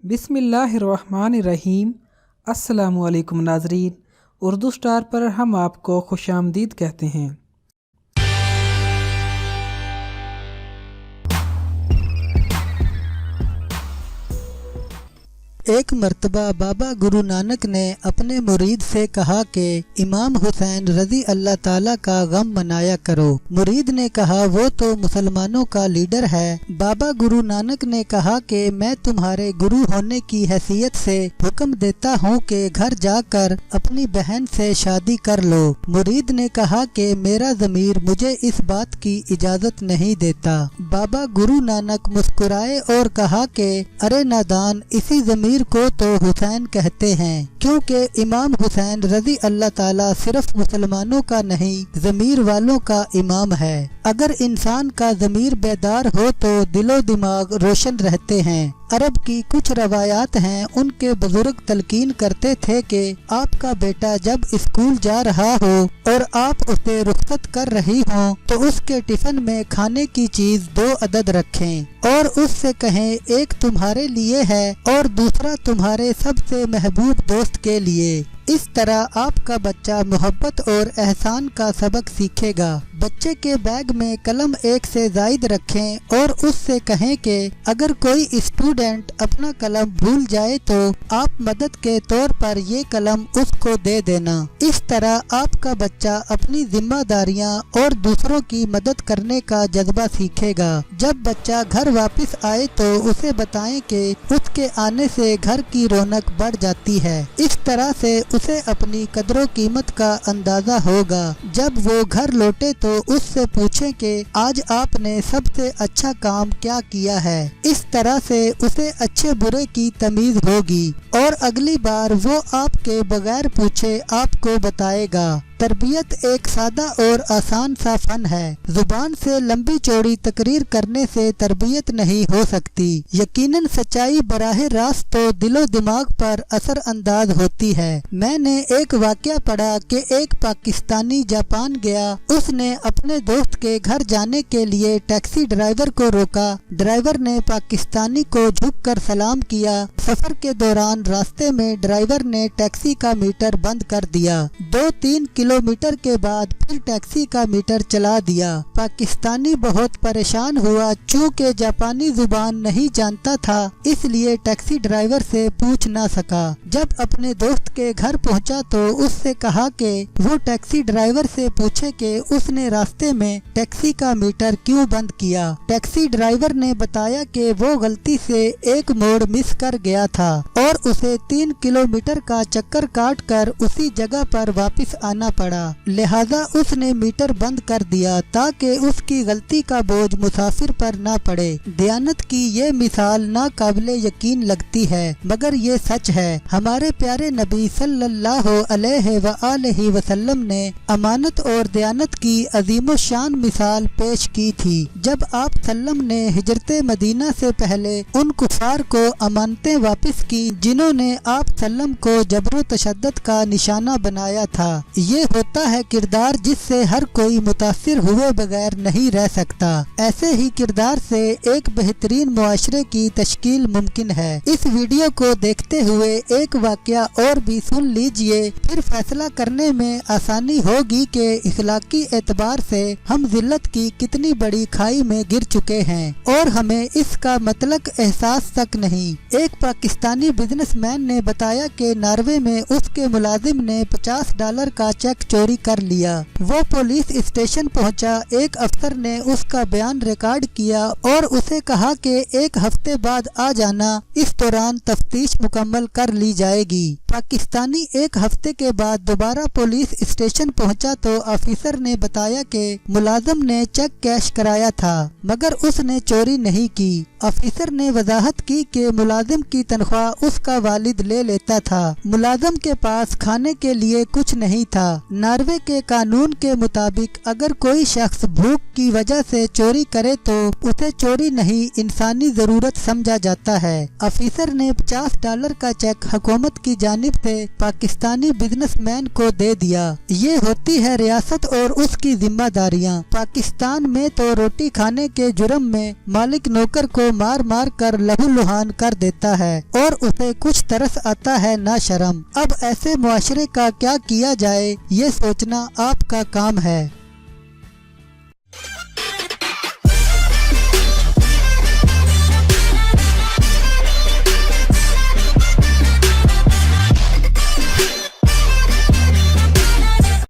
बिस्मिल्लाहिर्रहमानिर्रहीम। अस्सलामुअलैकुम नाज़रीन, उर्दू स्टार पर हम आपको खुशामदीद कहते हैं। एक मर्तबा बाबा गुरु नानक ने अपने मुरीद से कहा कि इमाम हुसैन रज़ी अल्लाह ताला का गम मनाया करो। मुरीद ने कहा वो तो मुसलमानों का लीडर है। बाबा गुरु नानक ने कहा कि मैं तुम्हारे गुरु होने की हैसियत से हुक्म देता हूँ कि घर जाकर अपनी बहन से शादी कर लो। मुरीद ने कहा कि मेरा ज़मीर मुझे इस बात की इजाज़त नहीं देता। बाबा गुरु नानक मुस्कुराए और कहा कि अरे नादान, इसी ज़मीर को तो हुसैन कहते हैं, क्योंकि इमाम हुसैन रज़ी अल्लाह ताला सिर्फ मुसलमानों का नहीं, ज़मीर वालों का इमाम है। अगर इंसान का ज़मीर बेदार हो तो दिलो दिमाग रोशन रहते हैं। अरब की कुछ रवायात हैं, उनके बुजुर्ग तलकीन करते थे कि आपका बेटा जब स्कूल जा रहा हो और आप उसे रुखसत कर रही हो तो उसके टिफिन में खाने की चीज 2 अदद रखें और उससे कहें एक तुम्हारे लिए है और दूसरा तुम्हारे सबसे महबूब दोस्त के लिए। इस तरह आपका बच्चा मोहब्बत और एहसान का सबक सीखेगा। बच्चे के बैग में कलम 1 से ज़ायद रखें और उससे कहें कि अगर कोई स्टूडेंट अपना कलम भूल जाए तो आप मदद के तौर पर ये कलम उसको दे देना। इस तरह आपका बच्चा अपनी जिम्मेदारियां और दूसरों की मदद करने का जज्बा सीखेगा। जब बच्चा घर वापस आए तो उसे बताएं कि उसके आने से घर की रौनक बढ़ जाती है। इस तरह से उसे अपनी कदरों कीमत का अंदाजा होगा। जब वो घर लौटे तो उससे पूछें कि आज आपने सबसे अच्छा काम क्या किया है। इस तरह से उसे अच्छे बुरे की तमीज होगी और अगली बार वो आपके बगैर पूछे आपको बताएगा। तरबियत एक सादा और आसान सा फन है। जुबान से लंबी चौड़ी तकरीर करने से तरबियत नहीं हो सकती। यकीनन सच्चाई बराह रास्त तो दिलो दिमाग पर असर अंदाज होती है। मैंने एक वाकया पढ़ा कि एक पाकिस्तानी जापान गया। उसने अपने दोस्त के घर जाने के लिए टैक्सी ड्राइवर को रोका। ड्राइवर ने पाकिस्तानी को झुककर सलाम किया। सफर के दौरान रास्ते में ड्राइवर ने टैक्सी का मीटर बंद कर दिया। 2-3 किलोमीटर के बाद फिर टैक्सी का मीटर चला दिया। पाकिस्तानी बहुत परेशान हुआ। चूँकि जापानी जुबान नहीं जानता था इसलिए टैक्सी ड्राइवर से पूछ ना सका। जब अपने दोस्त के घर पहुंचा तो उससे कहा कि वो टैक्सी ड्राइवर से पूछे कि उसने रास्ते में टैक्सी का मीटर क्यों बंद किया। टैक्सी ड्राइवर ने बताया कि वो गलती से एक मोड़ मिस कर गया था और उसे 3 किलोमीटर का चक्कर काट कर उसी जगह पर वापस आना पड़ा। लिहाजा उसने मीटर बंद कर दिया ताकि उसकी गलती का बोझ मुसाफिर पर ना पड़े। दयानत की ये मिसाल नाकाबिले यकीन लगती है मगर ये सच है। हमारे प्यारे नबी सल्लल्लाहु अलैहि वसल्लम ने अमानत और दयानत की अजीम शान मिसाल पेश की थी। जब आप सल्लम ने हिजरत मदीना से पहले उन कुफार को अमानतें वापस की जिन्होंने आप सल्लम को जबरो तशद्दुद का निशाना बनाया था। ये होता है किरदार जिससे हर कोई मुतासिर हुए बगैर नहीं रह सकता। ऐसे ही किरदार से एक बेहतरीन मुआशरे की तश्कील मुमकिन है। इस वीडियो को देखते हुए एक वाकया और भी सुन लीजिए, फिर फैसला करने में आसानी होगी कि इखलाकी एतबार से हम जिल्लत की कितनी बड़ी खाई में गिर चुके हैं और हमें इसका मतलब एहसास तक नहीं। एक पाकिस्तानी बिजनेसमैन ने बताया कि नॉर्वे में उसके मुलाजिम ने $50 का चेक चोरी कर लिया। वो पुलिस स्टेशन पहुंचा। एक अफसर ने उसका बयान रिकॉर्ड किया और उसे कहा कि 1 हफ्ते बाद आ जाना, इस दौरान तफ्तीश मुकम्मल कर ली जाएगी। पाकिस्तानी 1 हफ्ते के बाद दोबारा पुलिस स्टेशन पहुंचा तो ऑफिसर ने बताया कि मुलाजिम ने चेक कैश कराया था मगर उसने चोरी नहीं की। ऑफिसर ने वजाहत की कि मुलाजिम की तनख्वाह उसका वालिद ले लेता था। मुलाजिम के पास खाने के लिए कुछ नहीं था। नॉर्वे के कानून के मुताबिक अगर कोई शख्स भूख की वजह से चोरी करे तो उसे चोरी नहीं इंसानी जरूरत समझा जाता है। ऑफिसर ने $50 का चेक हुकूमत की जानिब से पाकिस्तानी बिजनेसमैन को दे दिया। ये होती है रियासत और उसकी जिम्मेदारियाँ। पाकिस्तान में तो रोटी खाने के जुर्म में मालिक नौकर को मार मार कर लहूलुहान कर देता है और उसे कुछ तरस आता है ना शर्म। अब ऐसे मुआशरे का क्या किया जाए ये सोचना आपका काम है।